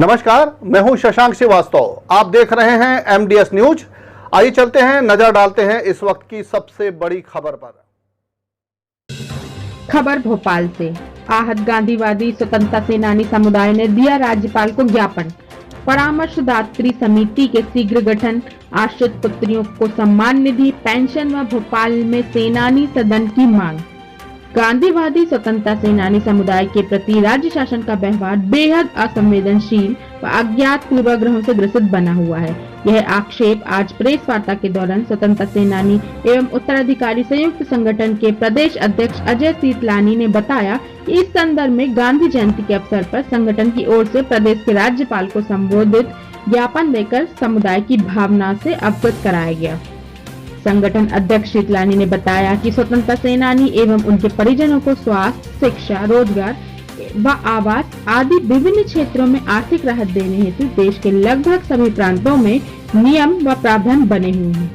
नमस्कार, मैं हूं शशांक श्रीवास्तव। आप देख रहे हैं एमडीएस न्यूज। आइए चलते हैं, नजर डालते हैं इस वक्त की सबसे बड़ी खबर पर। खबर भोपाल से। आहत गांधीवादी स्वतंत्रता सेनानी समुदाय ने दिया राज्यपाल को ज्ञापन। परामर्शदात्री समिति के शीघ्र गठन, आश्रित पुत्रियों को सम्मान निधि, पेंशन व भोपाल में सेनानी सदन की मांग। गांधीवादी स्वतंत्रता सेनानी समुदाय के प्रति राज्य शासन का व्यवहार बेहद असंवेदनशील व अज्ञात पूर्वाग्रहों से ग्रसित बना हुआ है। यह आक्षेप आज प्रेस वार्ता के दौरान स्वतंत्रता सेनानी एवं उत्तराधिकारी संयुक्त संगठन के प्रदेश अध्यक्ष अजय सीतलानी ने बताया कि इस संदर्भ में गांधी जयंती के अवसर पर संगठन की ओर से प्रदेश के राज्यपाल को संबोधित ज्ञापन देकर समुदाय की भावना से अवगत कराया गया। संगठन अध्यक्ष शीतलानी ने बताया कि स्वतंत्रता सेनानी एवं उनके परिजनों को स्वास्थ्य, शिक्षा, रोजगार व आवास आदि विभिन्न क्षेत्रों में आर्थिक राहत देने हेतु देश के लगभग सभी प्रांतों में नियम व प्रावधान बने हुए हैं,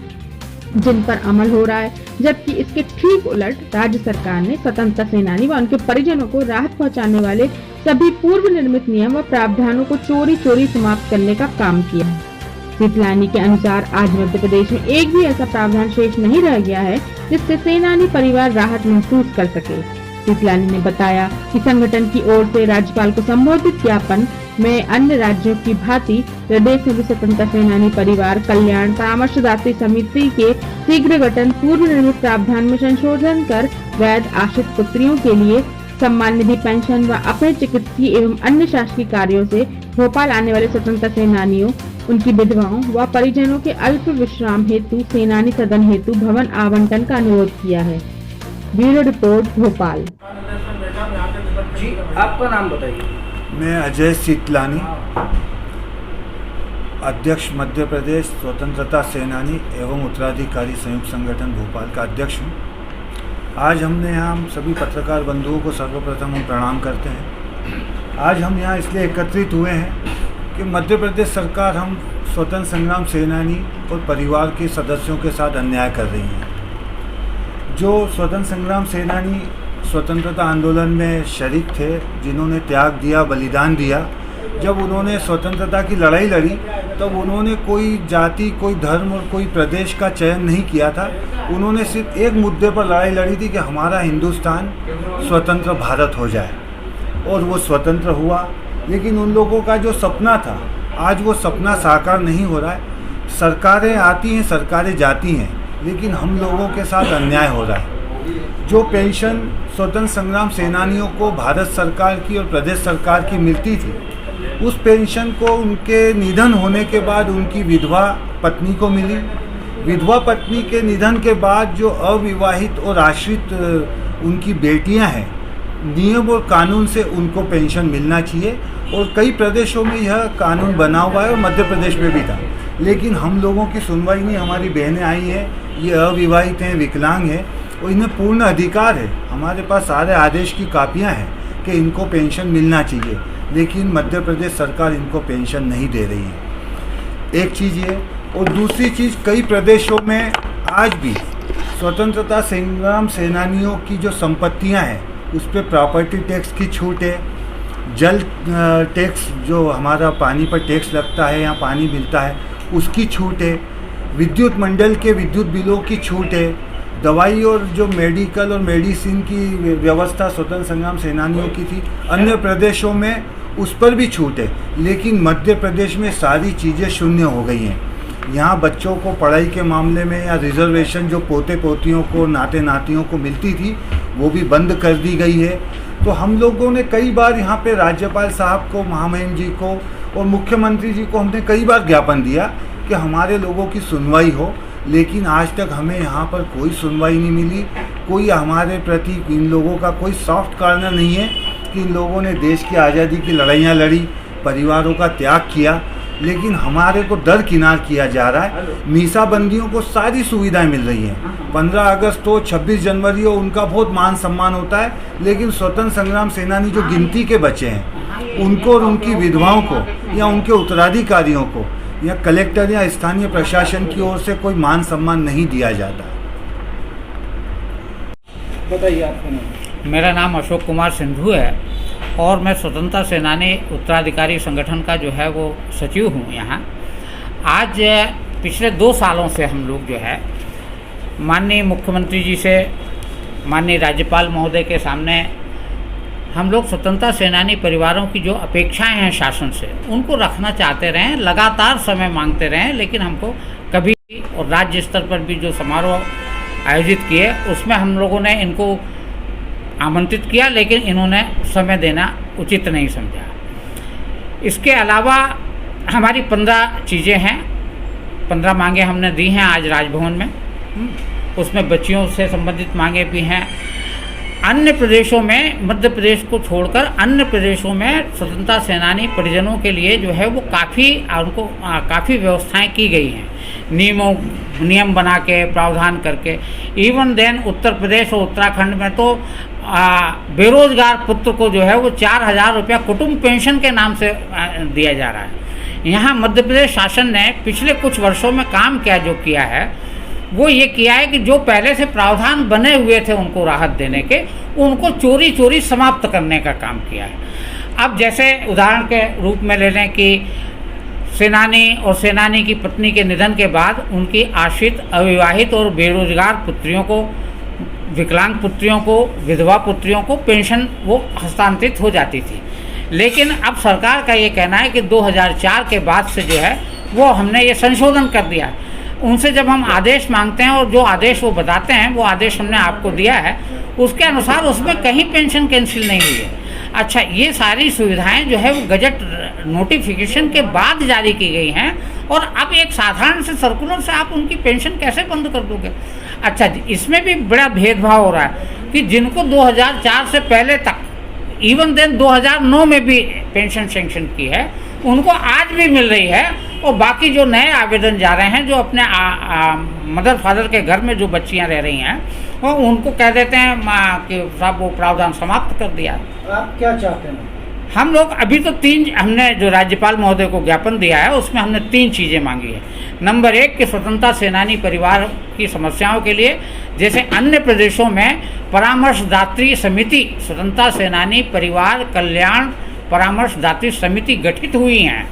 जिन पर अमल हो रहा है, जबकि इसके ठीक उलट राज्य सरकार ने स्वतंत्रता सेनानी व उनके परिजनों को राहत पहुँचाने वाले सभी पूर्व निर्मित नियम व प्रावधानों को चोरी चोरी समाप्त करने का काम किया है। सीतलानी के अनुसार आज मध्य प्रदेश में एक भी ऐसा प्रावधान शेष नहीं रह गया है जिससे सेनानी परिवार राहत महसूस कर सके। सीतलानी ने बताया कि संगठन की ओर से राज्यपाल को संबोधित ज्ञापन में अन्य राज्यों की भांति प्रदेश में भी स्वतंत्रता सेनानी परिवार कल्याण परामर्शदात्री समिति के शीघ्र गठन, पूर्व निर्मित प्रावधान में संशोधन कर वैध आश्रित पुत्रियों के लिए सम्मान निधि, पेंशन व अपने चिकित्सीय एवं अन्य शासकीय कार्यों से भोपाल आने वाले स्वतंत्रता सेनानियों, उनकी विधवाओं व परिजनों के अल्प विश्राम हेतु सेनानी सदन हेतु भवन आवंटन का अनुरोध किया है। Bureau report, Bhopal. जी, आपका नाम बताइए। मैं अजय सीतलानी, अध्यक्ष मध्य प्रदेश स्वतंत्रता सेनानी एवं उत्तराधिकारी संयुक्त संगठन भोपाल का अध्यक्ष हूँ। आज हमने यहाँ सभी पत्रकार बंधुओं को सर्वप्रथम हम प्रणाम करते हैं। आज हम यहाँ इसलिए एकत्रित हुए हैं कि मध्य प्रदेश सरकार हम स्वतंत्र संग्राम सेनानी और परिवार के सदस्यों के साथ अन्याय कर रही है। जो स्वतंत्र संग्राम सेनानी स्वतंत्रता आंदोलन में शरीक थे, जिन्होंने त्याग दिया, बलिदान दिया, जब उन्होंने स्वतंत्रता की लड़ाई लड़ी तब उन्होंने कोई जाति, कोई धर्म और कोई प्रदेश का चयन नहीं किया था। उन्होंने सिर्फ एक मुद्दे पर लड़ाई लड़ी थी कि हमारा हिंदुस्तान स्वतंत्र भारत हो जाए, और वो स्वतंत्र हुआ। लेकिन उन लोगों का जो सपना था, आज वो सपना साकार नहीं हो रहा है। सरकारें आती हैं, सरकारें जाती हैं, लेकिन हम लोगों के साथ अन्याय हो रहा है। जो पेंशन स्वतंत्र संग्राम सेनानियों को भारत सरकार की और प्रदेश सरकार की मिलती थी, उस पेंशन को उनके निधन होने के बाद उनकी विधवा पत्नी को मिली। विधवा पत्नी के निधन के बाद जो अविवाहित और आश्रित उनकी बेटियां हैं, नियम और कानून से उनको पेंशन मिलना चाहिए। और कई प्रदेशों में यह कानून बना हुआ है और मध्य प्रदेश में भी था, लेकिन हम लोगों की सुनवाई नहीं। हमारी बहनें आई हैं, ये अविवाहित हैं, विकलांग हैं, और इन्हें पूर्ण अधिकार है। हमारे पास सारे आदेश की कापियां हैं कि इनको पेंशन मिलना चाहिए, लेकिन मध्य प्रदेश सरकार इनको पेंशन नहीं दे रही है। एक चीज़ ये, और दूसरी चीज़, कई प्रदेशों में आज भी स्वतंत्रता संग्राम सेनानियों की जो संपत्तियां हैं उस पर प्रॉपर्टी टैक्स की छूट है, जल टैक्स जो हमारा पानी पर टैक्स लगता है, यहाँ पानी मिलता है, उसकी छूट है, विद्युत मंडल के विद्युत बिलों की छूट है, दवाई और जो मेडिकल और मेडिसिन की व्यवस्था स्वतंत्र संग्राम सेनानियों की थी, अन्य प्रदेशों में उस पर भी छूट है। लेकिन मध्य प्रदेश में सारी चीज़ें शून्य हो गई हैं। यहाँ बच्चों को पढ़ाई के मामले में या रिजर्वेशन जो पोते पोतियों को, नाते नातियों को मिलती थी, वो भी बंद कर दी गई है। तो हम लोगों ने कई बार यहाँ पे राज्यपाल साहब को, महामहिम जी को और मुख्यमंत्री जी को हमने कई बार ज्ञापन दिया कि हमारे लोगों की सुनवाई हो, लेकिन आज तक हमें यहाँ पर कोई सुनवाई नहीं मिली। कोई हमारे प्रति, इन लोगों का कोई सॉफ्ट कॉर्नर नहीं है कि इन लोगों ने देश की आज़ादी की लड़ाइयाँ लड़ी, परिवारों का त्याग किया, लेकिन हमारे को दरकिनार किया जा रहा है। मीसाबंदियों को सारी सुविधाएं मिल रही हैं। 15 अगस्त हो, 26 जनवरी हो, उनका बहुत मान सम्मान होता है, लेकिन स्वतंत्र संग्राम सेनानी जो गिनती के बच्चे हैं, उनको और उनकी विधवाओं को या उनके उत्तराधिकारियों को या कलेक्टर या स्थानीय प्रशासन की ओर से कोई मान सम्मान नहीं दिया जाता। बताइए आपका नाम। मेरा नाम अशोक कुमार सिंधु है। और मैं स्वतंत्रता सेनानी उत्तराधिकारी संगठन का जो है वो सचिव हूँ यहाँ। आज पिछले 2 सालों से हम लोग जो है माननीय मुख्यमंत्री जी से, माननीय राज्यपाल महोदय के सामने हम लोग स्वतंत्रता सेनानी परिवारों की जो अपेक्षाएं हैं शासन से, उनको रखना चाहते रहे, लगातार समय मांगते रहे, लेकिन हमको कभी, और राज्य स्तर पर भी जो समारोह आयोजित किए उसमें हम लोगों ने इनको आमंत्रित किया, लेकिन इन्होंने समय देना उचित नहीं समझा। इसके अलावा हमारी 15 चीज़ें हैं, 15 मांगे हमने दी हैं आज राजभवन में। उसमें बच्चियों से संबंधित मांगे भी हैं। अन्य प्रदेशों में, मध्य प्रदेश को छोड़कर अन्य प्रदेशों में स्वतंत्रता सेनानी परिजनों के लिए जो है वो काफ़ी व्यवस्थाएं की गई हैं, नियम बना के, प्रावधान करके। इवन देन उत्तर प्रदेश और उत्तराखंड में तो बेरोजगार पुत्र को जो है वो 4,000 रुपया कुटुंब पेंशन के नाम से दिया जा रहा है। यहाँ मध्य प्रदेश शासन ने पिछले कुछ वर्षों में काम जो किया है वो ये किया है कि जो पहले से प्रावधान बने हुए थे उनको राहत देने के, उनको चोरी चोरी समाप्त करने का काम किया है। अब जैसे उदाहरण के रूप में ले लें कि सेनानी और सेनानी की पत्नी के निधन के बाद उनकी आश्रित, अविवाहित और बेरोजगार पुत्रियों को, विकलांग पुत्रियों को, विधवा पुत्रियों को पेंशन वो हस्तांतरित हो जाती थी। लेकिन अब सरकार का ये कहना है कि 2004 के बाद से जो है वो हमने ये संशोधन कर दिया। उनसे जब हम आदेश मांगते हैं और जो आदेश वो बताते हैं, वो आदेश हमने आपको दिया है, उसके अनुसार उसमें कहीं पेंशन कैंसिल नहीं हुई है। अच्छा, ये सारी सुविधाएं जो है वो गजट नोटिफिकेशन के बाद जारी की गई हैं, और अब एक साधारण से सर्कुलर से आप उनकी पेंशन कैसे बंद कर दोगे? अच्छा, इसमें भी बड़ा भेदभाव हो रहा है कि जिनको 2004 से पहले तक, इवन देन 2009 में भी पेंशन सेंक्शन की है, उनको आज भी मिल रही है, और बाकी जो नए आवेदन जा रहे हैं, जो अपने मदर फादर के घर में जो बच्चियां रह रही हैं, वो उनको कह देते हैं कि साहब वो प्रावधान समाप्त कर दिया। आप क्या चाहते हैं? हम लोग अभी तो 3, हमने जो राज्यपाल महोदय को ज्ञापन दिया है उसमें हमने 3 चीज़ें मांगी है। नंबर 1 कि स्वतंत्रता सेनानी परिवार की समस्याओं के लिए, जैसे अन्य प्रदेशों में परामर्शदात्री समिति, स्वतंत्रता सेनानी परिवार कल्याण परामर्शदात्री समिति गठित हुई हैं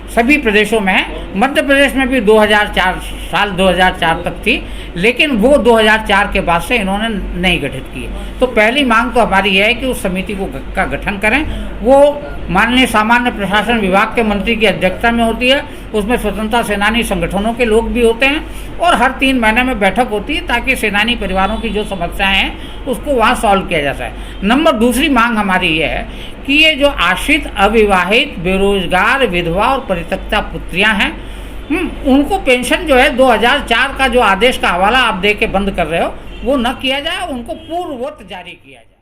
सभी प्रदेशों में। मध्य प्रदेश में भी 2004 तक थी, लेकिन वो 2004 के बाद से इन्होंने नहीं गठित की। तो पहली मांग तो हमारी यह है कि उस समिति का गठन करें। वो माननीय सामान्य प्रशासन विभाग के मंत्री की अध्यक्षता में होती है। उसमें स्वतंत्रता सेनानी संगठनों के लोग भी होते हैं, और हर 3 महीने में बैठक होती है ताकि सेनानी परिवारों की जो समस्याएं हैं उसको वहाँ सॉल्व किया जा सके। दूसरी मांग हमारी ये है कि ये जो आश्रित, अविवाहित, बेरोजगार, विधवा और परित्यक्ता पुत्रियां हैं, उनको पेंशन जो है 2004 का जो आदेश का हवाला आप दे के बंद कर रहे हो वो न किया जाए, उनको पूर्ववत जारी किया जाए।